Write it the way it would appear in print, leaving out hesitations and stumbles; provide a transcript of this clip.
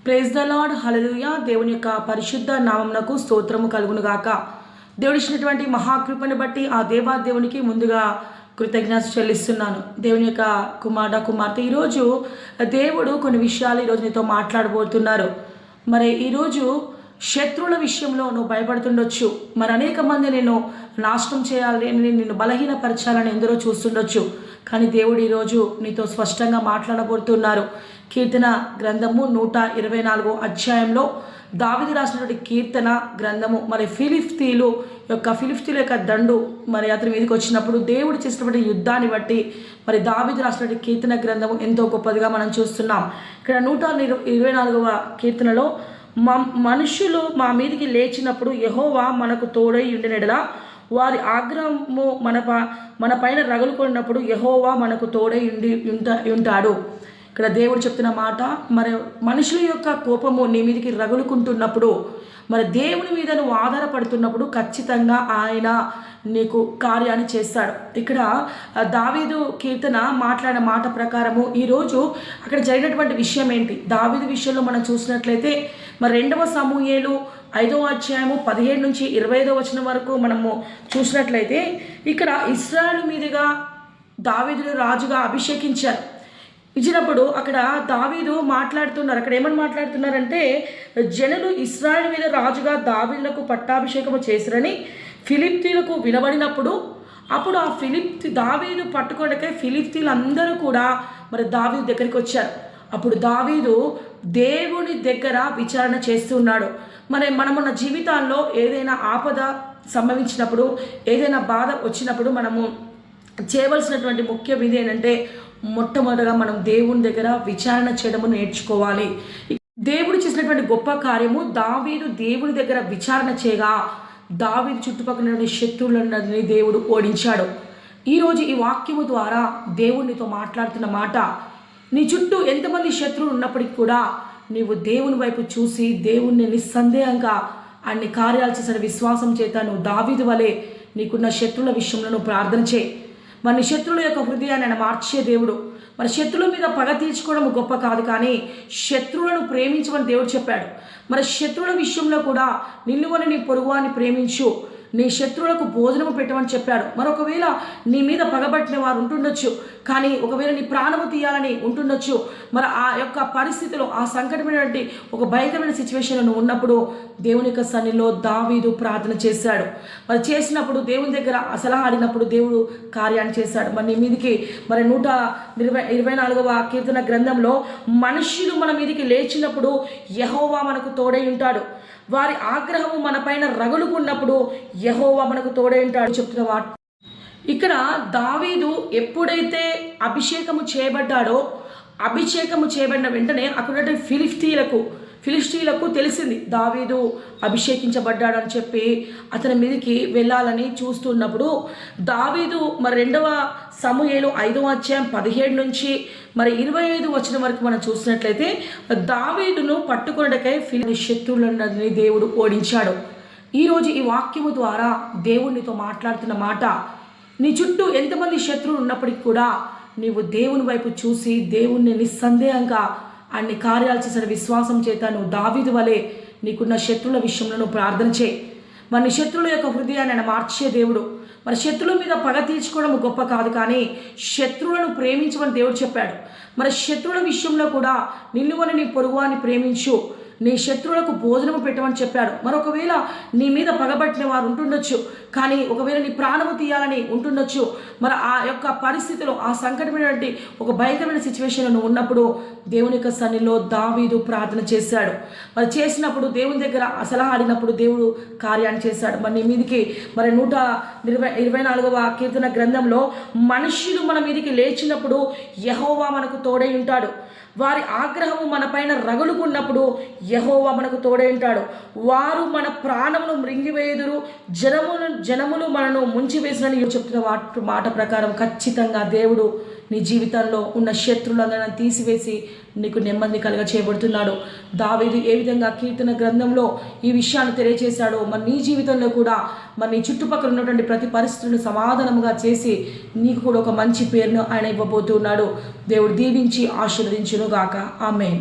Praise the lord. హల్లెలూయా. దేవుని యొక్క పరిశుద్ధ నామమునకు స్తోత్రము కలుగును గాక. దేవుడు ఇచ్చినటువంటి మహాకృపను బట్టి ఆ దేవాదేవునికి ముందుగా కృతజ్ఞత చెల్లిస్తున్నాను. దేవుని యొక్క కుమార్తె ఈరోజు దేవుడు కొన్ని విషయాలు ఈరోజు నీతో మాట్లాడబోతున్నారు. మరి ఈరోజు శత్రువుల విషయంలో నువ్వు భయపడుతుండొచ్చు. మరి అనేక మంది నేను నాశనం చేయాలి, నిన్ను బలహీనపరచాలని ఎందరో చూస్తుండొచ్చు. కానీ దేవుడు ఈరోజు నీతో స్పష్టంగా మాట్లాడబోతున్నారు. కీర్తన గ్రంథము 124 అధ్యాయంలో దావీదు రాసినటువంటి కీర్తన గ్రంథము. మరి ఫిలిష్తీయుల యొక్క దండు మరి అతని మీదకి వచ్చినప్పుడు దేవుడు చేసినటువంటి యుద్ధాన్ని బట్టి మరి దావీదు రాసినటువంటి కీర్తన గ్రంథము ఎంతో గొప్పదిగా మనం చూస్తున్నాం. ఇక్కడ 124వ కీర్తనలో మనుషులు మా మీదికి లేచినప్పుడు యెహోవా మనకు తోడై ఉండినెడలా, వారి ఆగ్రహము మన పైన రగులుకున్నప్పుడు యెహోవా మనకు తోడై ఉంటాడు. ఇక్కడ దేవుడు చెప్తున్న మాట, మరి మనుషుల యొక్క కోపము నీ మీదకి రగులుకుంటున్నప్పుడు, మరి దేవుని మీద నువ్వు ఆధారపడుతున్నప్పుడు ఖచ్చితంగా ఆయన నీకు కార్యాన్ని చేస్తాడు. ఇక్కడ దావీదు కీర్తన మాట్లాడిన మాట ప్రకారము ఈరోజు అక్కడ జరిగినటువంటి విషయం ఏంటి? దావీదు విషయంలో మనం చూసినట్లయితే మరి 2వ సమూయేలు 5వ అధ్యాయము 17 నుంచి 25వ వచనం వరకు మనము చూసినట్లయితే ఇక్కడ ఇశ్రాయేలు మీదుగా దావీదును రాజుగా అభిషేకించారు. ఇచ్చినప్పుడు అక్కడ దావీదు మాట్లాడుతున్నారు. అక్కడ ఏమని మాట్లాడుతున్నారంటే, జనులు ఇశ్రాయేలు మీద రాజుగా దావీదులకు పట్టాభిషేకము చేసిరని ఫిలిష్తీయులకు వినబడినప్పుడు, అప్పుడు ఆ దావీదు పట్టుకోవడానికై ఫిలిష్తీయులు అందరూ కూడా మరి దావీదు దగ్గరికి వచ్చారు. అప్పుడు దావీదు దేవుని దగ్గర విచారణ చేస్తున్నాడు. మరి మన జీవితాల్లో ఏదైనా ఆపద సంభవించినప్పుడు, ఏదైనా బాధ వచ్చినప్పుడు మనము చేయవలసినటువంటి ముఖ్య విధి ఏంటంటే, మొట్టమొదటిగా మనం దేవుని దగ్గర విచారణ చేయడము నేర్చుకోవాలి. దేవుడు చేసినటువంటి గొప్ప కార్యము, దావీదు దేవుని దగ్గర విచారణ చేయగా దావీదు చుట్టుపక్కల శత్రువులందరినీ దేవుడు ఓడించాడు. ఈరోజు ఈ వాక్యము ద్వారా దేవునితో మాట్లాడుతున్న మాట, నీ చుట్టూ ఎంతమంది శత్రువులు ఉన్నప్పటికీ కూడా నీవు దేవుని వైపు చూసి దేవుణ్ణి నిస్సందేహంగా అన్ని కార్యాలు చేసిన విశ్వాసం చేత నువ్వు దావీదు వలె నీకున్న శత్రువుల విషయంలో నువ్వు ప్రార్థన చేయి. మరి శత్రువుల యొక్క హృదయాన్ని ఆయన మార్చే దేవుడు. మరి శత్రువుల మీద పగ తీర్చుకోవడం గొప్ప కాదు, కానీ శత్రువులను ప్రేమించమని దేవుడు చెప్పాడు. మరి శత్రువుల విషయంలో కూడా నిన్నువని నీ పొరుగువాన్ని ప్రేమించు, నీ శత్రువులకు భోజనము పెట్టమని చెప్పాడు. మరొకవేళ నీ మీద పగబట్టిన వారు ఉంటుండొచ్చు, కానీ ఒకవేళ నీ ప్రాణము తీయాలని ఉంటుండొచ్చు. మరి ఆ యొక్క పరిస్థితిలో, ఆ సంకటమైనటువంటి ఒక భయంకరమైన సిచ్యువేషన్లో ఉన్నప్పుడు దేవుని యొక్క సన్నిధిలో దావీదు ప్రార్థన చేశాడు. మరి చేసినప్పుడు దేవుని దగ్గర సలహా అడిగినప్పుడు దేవుడు కార్యాన్ని చేశాడు. మరి నీ మీదికి మరి 124వ కీర్తన గ్రంథంలో మనుష్యులు మన మీదికి లేచినప్పుడు యెహోవా మనకు తోడై ఉంటాడు, వారి ఆగ్రహము మన పైన రగులుకున్నప్పుడు యెహోవా మనకు తోడై ఉంటాడు చెప్తున్న వాడు. ఇక్కడ దావీదు ఎప్పుడైతే అభిషేకము చేయబడిన వెంటనే అక్కడ ఫిలిష్తీయులకు తెలిసింది దావీదు అభిషేకించబడ్డాడు అని చెప్పి అతని మీదకి వెళ్ళాలని చూస్తున్నప్పుడు దావీదు మరి 2వ సమూయేలు 5వ అధ్యాయం 17 నుంచి మరి 25 వచనం వరకు మనం చూసినట్లయితే దావీదును పట్టుకొనుటకై శత్రువులందరినీ దేవుడు ఓడించాడు. ఈరోజు ఈ వాక్యము ద్వారా దేవునితో మాట్లాడుతున్న మాట, నీ చుట్టూ ఎంతమంది శత్రువులు ఉన్నప్పటికీ కూడా నీవు దేవుని వైపు చూసి దేవుణ్ణి నిస్సందేహంగా అన్ని కార్యాలు చేసిన విశ్వాసం చేత నువ్వు దావీదు వలె నీకున్న శత్రువుల విషయంలో నువ్వు ప్రార్థన చేయి. మరి నీ శత్రువుల యొక్క హృదయాన్ని ఆయన మార్చే దేవుడు. మరి శత్రువుల మీద పగ తీర్చుకోవడం గొప్ప కాదు, కానీ శత్రువులను ప్రేమించమని దేవుడు చెప్పాడు. మరి శత్రువుల విషయంలో కూడా నిన్నువని నీ పొరుగువాన్ని ప్రేమించు, నీ శత్రువులకు భోజనము పెట్టమని చెప్పాడు. మరొకవేళ నీ మీద పగబట్టిన వారు ఉంటుండొచ్చు, కానీ ఒకవేళ నీ ప్రాణము తీయాలని ఉంటుండొచ్చు. మరి ఆ యొక్క పరిస్థితిలో, ఆ సంకటమైనటువంటి ఒక భయంకరమైన సిచ్యువేషన్లో ఉన్నప్పుడు దేవుని యొక్క సన్నిధిలో దావీదు ప్రార్థన చేశాడు. మరి చేసినప్పుడు దేవుని దగ్గర సలహా అడిగినప్పుడు దేవుడు కార్యాన్ని చేశాడు. మరి నీ మీదికి మరి 124వ కీర్తన గ్రంథంలో మనుష్యులు మన మీదికి లేచినప్పుడు యెహోవా మనకు తోడై ఉంటాడు, వారి ఆగ్రహము మన పైన రగులుకున్నప్పుడు యెహోవా మనకు తోడై ఉంటాడు, వారు మన ప్రాణమును మృంగివేయుదురు, జనములు మనను ముంచివేసినని చెప్తున్న మాట ప్రకారం ఖచ్చితంగా దేవుడు నీ జీవితంలో ఉన్న శత్రువులందరినీ తీసివేసి నీకు నెమ్మది కలుగ చేయబడుతున్నాడు. దావీదు ఏ విధంగా కీర్తన గ్రంథంలో ఈ విషయాన్ని తెలియజేశాడో మరి నీ జీవితంలో కూడా మరి నీ చుట్టుపక్కల ఉన్నటువంటి ప్రతి పరిస్థితులను సమాధానముగా చేసి నీకు కూడా ఒక మంచి పేరును ఆయన ఇవ్వబోతున్నాడు. దేవుడు దీవించి ఆశీర్వదించును గాక. ఆమేన్.